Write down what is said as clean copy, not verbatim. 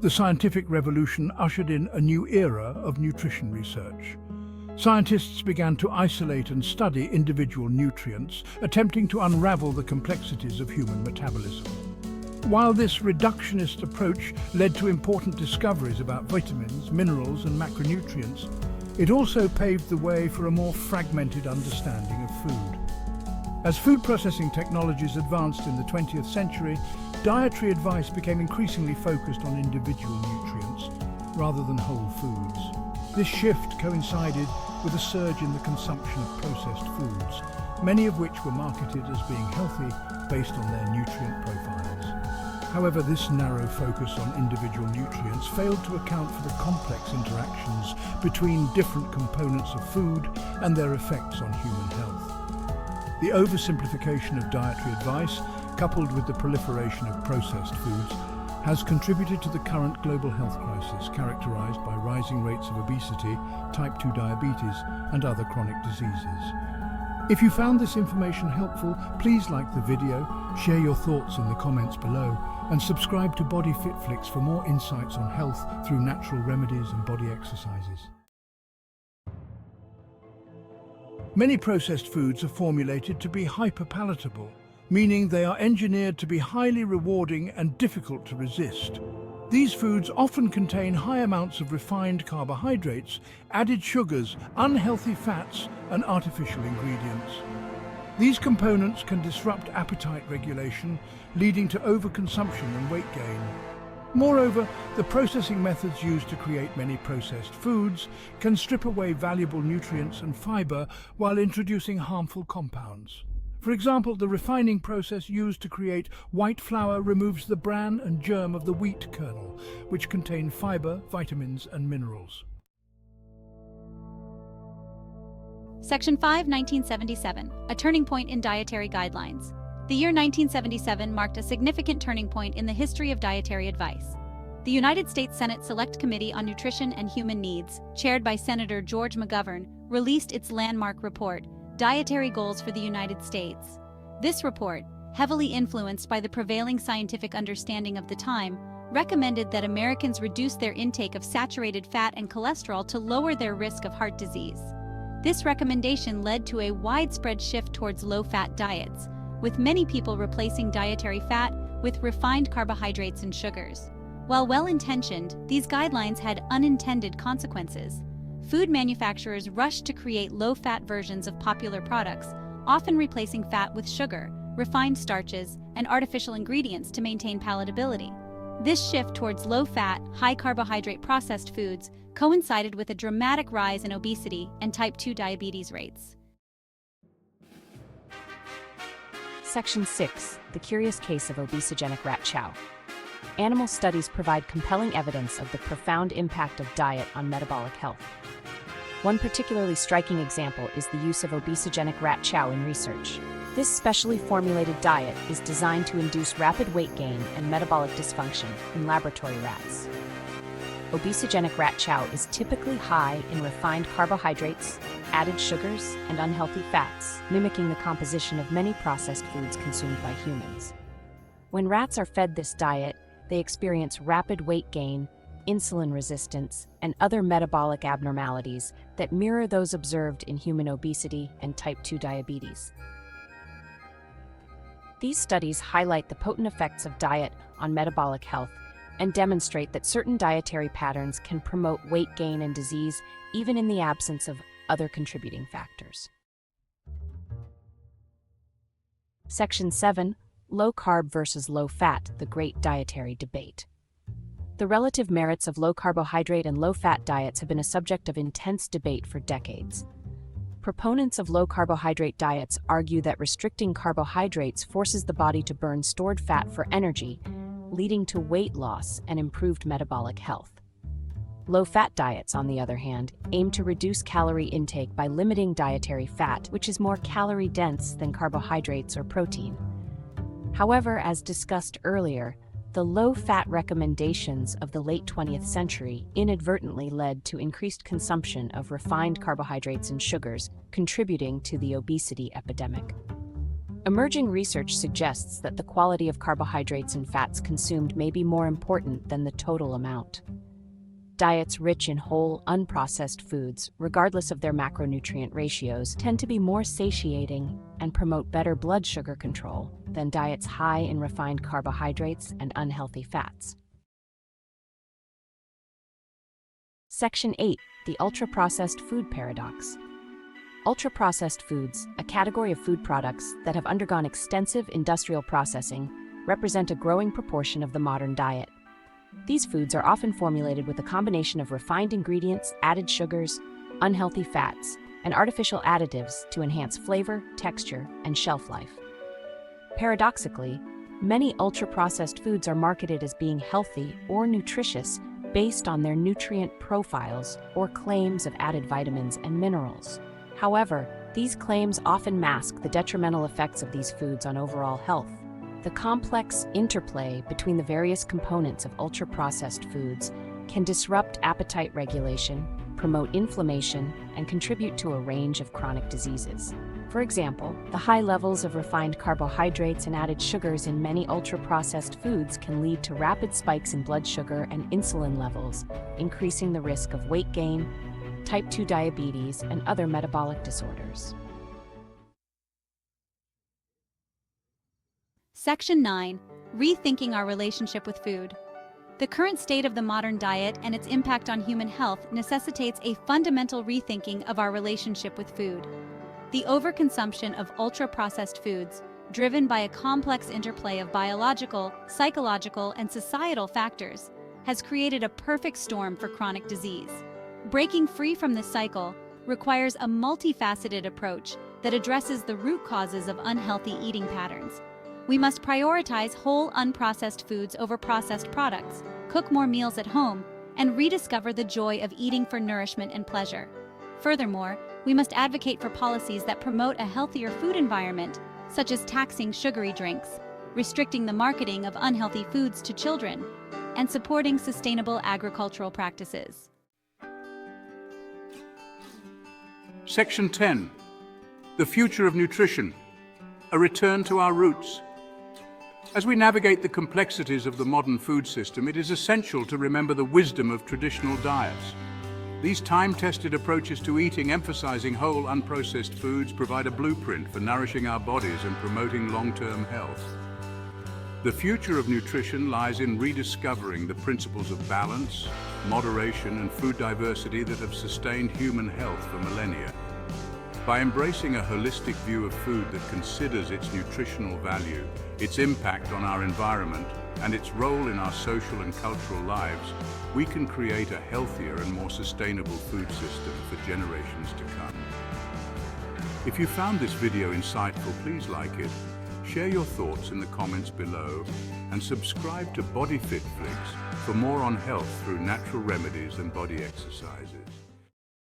The scientific revolution ushered in a new era of nutrition research. Scientists began to isolate and study individual nutrients, attempting to unravel the complexities of human metabolism. While this reductionist approach led to important discoveries about vitamins, minerals, and macronutrients, it also paved the way for a more fragmented understanding of food. As food processing technologies advanced in the 20th century, dietary advice became increasingly focused on individual nutrients rather than whole foods. This shift coincided with a surge in the consumption of processed foods, many of which were marketed as being healthy based on their nutrient profiles. However, this narrow focus on individual nutrients failed to account for the complex interactions between different components of food and their effects on human health. The oversimplification of dietary advice, coupled with the proliferation of processed foods, has contributed to the current global health crisis characterized by rising rates of obesity, type 2 diabetes, and other chronic diseases. If you found this information helpful, please like the video, share your thoughts in the comments below, and subscribe to Body Fit Flicks for more insights on health through natural remedies and body exercises. Many processed foods are formulated to be hyperpalatable, meaning they are engineered to be highly rewarding and difficult to resist. These foods often contain high amounts of refined carbohydrates, added sugars, unhealthy fats, and artificial ingredients. These components can disrupt appetite regulation, leading to overconsumption and weight gain. Moreover, the processing methods used to create many processed foods can strip away valuable nutrients and fiber while introducing harmful compounds. For example, the refining process used to create white flour removes the bran and germ of the wheat kernel, which contain fiber, vitamins, and minerals. Section 5, 1977, a turning point in dietary guidelines. The year 1977 marked a significant turning point in the history of dietary advice. The United States Senate Select Committee on Nutrition and Human Needs, chaired by Senator George McGovern, released its landmark report, Dietary Goals for the United States. This report, heavily influenced by the prevailing scientific understanding of the time, recommended that Americans reduce their intake of saturated fat and cholesterol to lower their risk of heart disease. This recommendation led to a widespread shift towards low-fat diets, with many people replacing dietary fat with refined carbohydrates and sugars. While well-intentioned, these guidelines had unintended consequences. Food manufacturers rushed to create low-fat versions of popular products, often replacing fat with sugar, refined starches, and artificial ingredients to maintain palatability. This shift towards low-fat, high-carbohydrate processed foods coincided with a dramatic rise in obesity and type 2 diabetes rates. Section 6. The Curious Case of Obesogenic Rat Chow. Animal studies provide compelling evidence of the profound impact of diet on metabolic health. One particularly striking example is the use of obesogenic rat chow in research. This specially formulated diet is designed to induce rapid weight gain and metabolic dysfunction in laboratory rats. Obesogenic rat chow is typically high in refined carbohydrates, added sugars, and unhealthy fats, mimicking the composition of many processed foods consumed by humans. When rats are fed this diet, they experience rapid weight gain, insulin resistance, and other metabolic abnormalities that mirror those observed in human obesity and type 2 diabetes. These studies highlight the potent effects of diet on metabolic health and demonstrate that certain dietary patterns can promote weight gain and disease even in the absence of other contributing factors. Section 7. Low carb versus low fat, the great dietary debate. The relative merits of low carbohydrate and low fat diets have been a subject of intense debate for decades. Proponents of low carbohydrate diets argue that restricting carbohydrates forces the body to burn stored fat for energy, leading to weight loss and improved metabolic health. Low-fat diets, on the other hand, aim to reduce calorie intake by limiting dietary fat, which is more calorie-dense than carbohydrates or protein. However, as discussed earlier, the low-fat recommendations of the late 20th century inadvertently led to increased consumption of refined carbohydrates and sugars, contributing to the obesity epidemic. Emerging research suggests that the quality of carbohydrates and fats consumed may be more important than the total amount. Diets rich in whole, unprocessed foods, regardless of their macronutrient ratios, tend to be more satiating and promote better blood sugar control than diets high in refined carbohydrates and unhealthy fats. Section 8. The ultra-processed food paradox. Ultra-processed foods, a category of food products that have undergone extensive industrial processing, represent a growing proportion of the modern diet. These foods are often formulated with a combination of refined ingredients, added sugars, unhealthy fats, and artificial additives to enhance flavor, texture, and shelf life. Paradoxically, many ultra-processed foods are marketed as being healthy or nutritious based on their nutrient profiles or claims of added vitamins and minerals. However, these claims often mask the detrimental effects of these foods on overall health. The complex interplay between the various components of ultra-processed foods can disrupt appetite regulation, promote inflammation, and contribute to a range of chronic diseases. For example, the high levels of refined carbohydrates and added sugars in many ultra-processed foods can lead to rapid spikes in blood sugar and insulin levels, increasing the risk of weight gain, type 2 diabetes, and other metabolic disorders. Section 9. Rethinking Our Relationship with Food. The current state of the modern diet and its impact on human health necessitates a fundamental rethinking of our relationship with food. The overconsumption of ultra-processed foods, driven by a complex interplay of biological, psychological, and societal factors, has created a perfect storm for chronic disease. Breaking free from this cycle requires a multifaceted approach that addresses the root causes of unhealthy eating patterns. We must prioritize whole, unprocessed foods over processed products, cook more meals at home, and rediscover the joy of eating for nourishment and pleasure. Furthermore, we must advocate for policies that promote a healthier food environment, such as taxing sugary drinks, restricting the marketing of unhealthy foods to children, and supporting sustainable agricultural practices. Section 10. The future of nutrition. A return to our roots. As we navigate the complexities of the modern food system, it is essential to remember the wisdom of traditional diets. These time-tested approaches to eating, emphasizing whole, unprocessed foods, provide a blueprint for nourishing our bodies and promoting long-term health. The future of nutrition lies in rediscovering the principles of balance, moderation, and food diversity that have sustained human health for millennia. By embracing a holistic view of food that considers its nutritional value, its impact on our environment, and its role in our social and cultural lives, we can create a healthier and more sustainable food system for generations to come. If you found this video insightful, please like it, share your thoughts in the comments below, and subscribe to Body Fit Flicks for more on health through natural remedies and body exercises.